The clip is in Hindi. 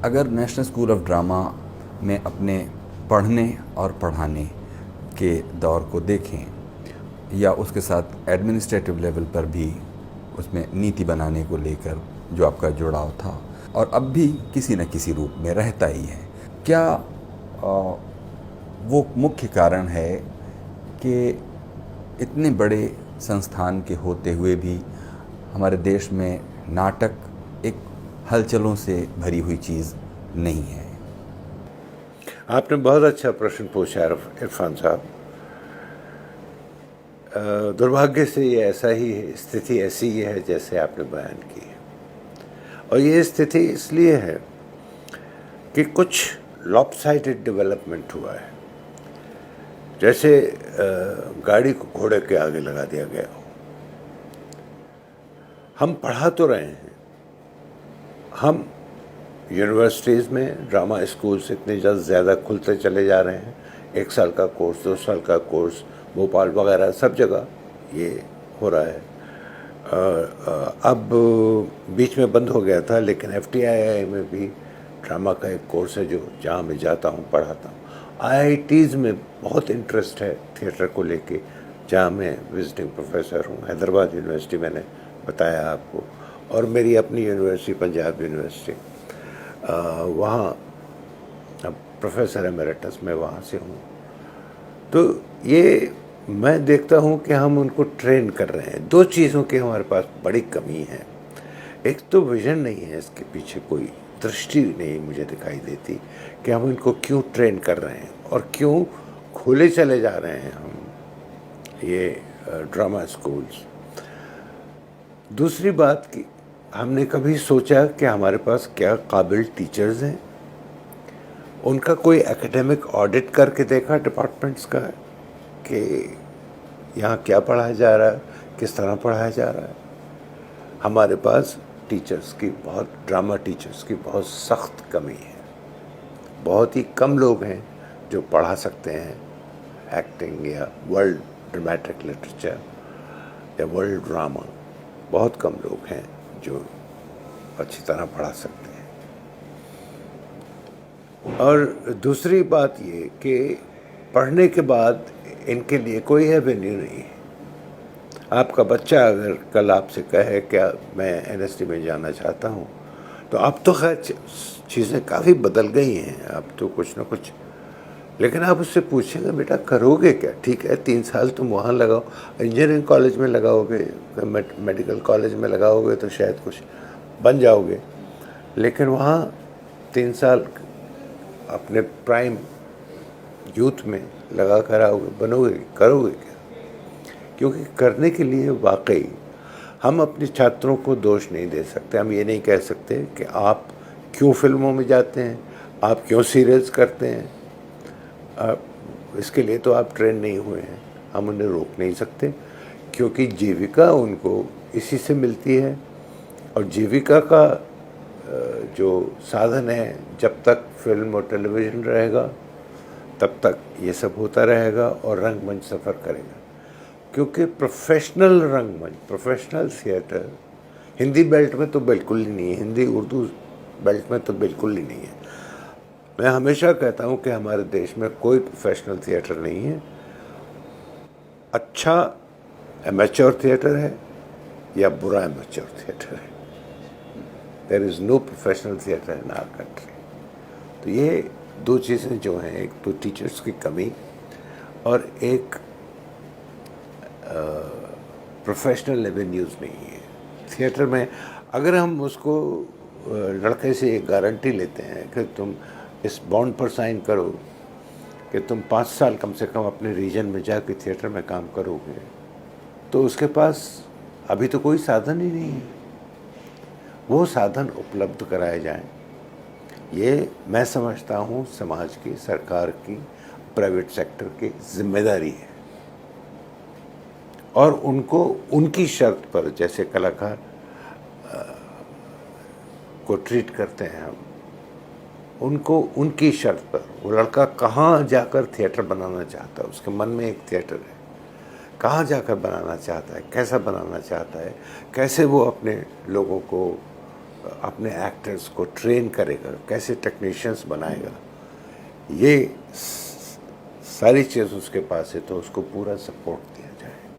अगर नेशनल स्कूल ऑफ ड्रामा में अपने पढ़ने और पढ़ाने के दौर को देखें या उसके साथ एडमिनिस्ट्रेटिव लेवल पर भी उसमें नीति बनाने को लेकर जो आपका जुड़ाव था और अब भी किसी न किसी रूप में रहता ही है, क्या वो मुख्य कारण है कि इतने बड़े संस्थान के होते हुए भी हमारे देश में नाटक एक हलचलों से भरी हुई चीज़ नहीं है? आपने बहुत अच्छा प्रश्न पूछा इरफान साहब। दुर्भाग्य से ये ऐसा ही है, स्थिति ऐसी ही है जैसे आपने बयान की है। और ये स्थिति इसलिए है कि कुछ लॉपसाइडेड डेवलपमेंट हुआ है, जैसे गाड़ी को घोड़े के आगे लगा दिया गया हो। हम पढ़ा तो रहे हैं, हम यूनिवर्सिटीज़ में ड्रामा स्कूल्स इतने ज़्यादा खुलते चले जा रहे हैं, 1 साल का कोर्स, 2 साल का कोर्स, भोपाल वगैरह सब जगह ये हो रहा है। अब बीच में बंद हो गया था, लेकिन FTII में भी ड्रामा का एक कोर्स है जो जहाँ मैं जाता हूँ, पढ़ाता हूँ। IITs में बहुत इंटरेस्ट है थिएटर को लेके, जहाँ मैं विजिटिंग प्रोफेसर हूँ। हैदराबाद यूनिवर्सिटी मैंने बताया आपको, और मेरी अपनी यूनिवर्सिटी पंजाब यूनिवर्सिटी, वहाँ प्रोफेसर एमेरिटस मैं वहाँ से हूँ। तो ये मैं देखता हूँ कि हम उनको ट्रेन कर रहे हैं। 2 चीज़ों की हमारे पास बड़ी कमी है। एक तो विजन नहीं है, इसके पीछे कोई दृष्टि नहीं मुझे दिखाई देती कि हम इनको क्यों ट्रेन कर रहे हैं और क्यों खोले चले जा रहे हैं हम ये ड्रामा स्कूल्स। दूसरी बात कि हमने कभी सोचा कि हमारे पास क्या काबिल टीचर्स हैं? उनका कोई एकेडमिक ऑडिट करके देखा डिपार्टमेंट्स का कि यहाँ क्या पढ़ाया जा रहा है, किस तरह पढ़ाया जा रहा है? हमारे पास टीचर्स की ड्रामा टीचर्स की बहुत सख्त कमी है। बहुत ही कम लोग हैं जो पढ़ा सकते हैं एक्टिंग या वर्ल्ड ड्रामेटिक लिटरेचर या वर्ल्ड ड्रामा। बहुत कम लोग हैं जो अच्छी तरह पढ़ा सकते हैं। और दूसरी बात ये कि पढ़ने के बाद इनके लिए कोई एवेन्यू नहीं है। आपका बच्चा अगर कल आपसे कहे क्या मैं NSD में जाना चाहता हूँ, तो अब तो खैर चीज़ें काफ़ी बदल गई हैं, अब तो कुछ ना कुछ, लेकिन आप उससे पूछेंगे बेटा करोगे क्या? ठीक है 3 साल तुम वहाँ लगाओ, इंजीनियरिंग कॉलेज में लगाओगे, मेडिकल कॉलेज में लगाओगे तो शायद कुछ बन जाओगे, लेकिन वहाँ 3 साल अपने प्राइम यूथ में लगा कर आओगे, बनोगे, करोगे क्या? क्योंकि करने के लिए वाकई हम अपने छात्रों को दोष नहीं दे सकते। हम ये नहीं कह सकते कि आप क्यों फिल्मों में जाते हैं, आप क्यों सीरियल्स करते हैं, इसके लिए तो आप ट्रेन नहीं हुए हैं। हम उन्हें रोक नहीं सकते, क्योंकि जीविका उनको इसी से मिलती है। और जीविका का जो साधन है, जब तक फिल्म और टेलीविज़न रहेगा तब तक ये सब होता रहेगा और रंगमंच सफ़र करेगा। क्योंकि प्रोफेशनल रंगमंच, प्रोफेशनल थिएटर हिंदी बेल्ट में तो बिल्कुल ही नहीं है, हिंदी उर्दू बेल्ट में तो बिल्कुल ही नहीं है। मैं हमेशा कहता हूँ कि हमारे देश में कोई प्रोफेशनल थिएटर नहीं है। अच्छा एमेच्योर थिएटर है या बुरा एमेच्योर थिएटर है। There is no professional theatre in our country. तो ये 2 चीज़ें जो हैं, एक तो टीचर्स की कमी और एक प्रोफेशनल एवेन्यूज़ नहीं है थिएटर में। अगर हम उसको लड़के से एक गारंटी लेते हैं कि तुम इस बॉन्ड पर साइन करो कि तुम 5 साल कम से कम अपने रीजन में जाके थिएटर में काम करोगे, तो उसके पास अभी तो कोई साधन ही नहीं है। वो साधन उपलब्ध कराए जाएं, ये मैं समझता हूँ समाज की, सरकार की, प्राइवेट सेक्टर की जिम्मेदारी है। और उनको उनकी शर्त पर, जैसे कलाकार को ट्रीट करते हैं हम, उनको उनकी शर्त पर, वो लड़का कहाँ जाकर थिएटर बनाना चाहता है, उसके मन में एक थिएटर है, कहाँ जाकर बनाना चाहता है, कैसा बनाना चाहता है, कैसे वो अपने लोगों को अपने एक्टर्स को ट्रेन करेगा, कैसे टेक्नीशियंस बनाएगा, ये सारी चीज़ उसके पास है, तो उसको पूरा सपोर्ट दिया।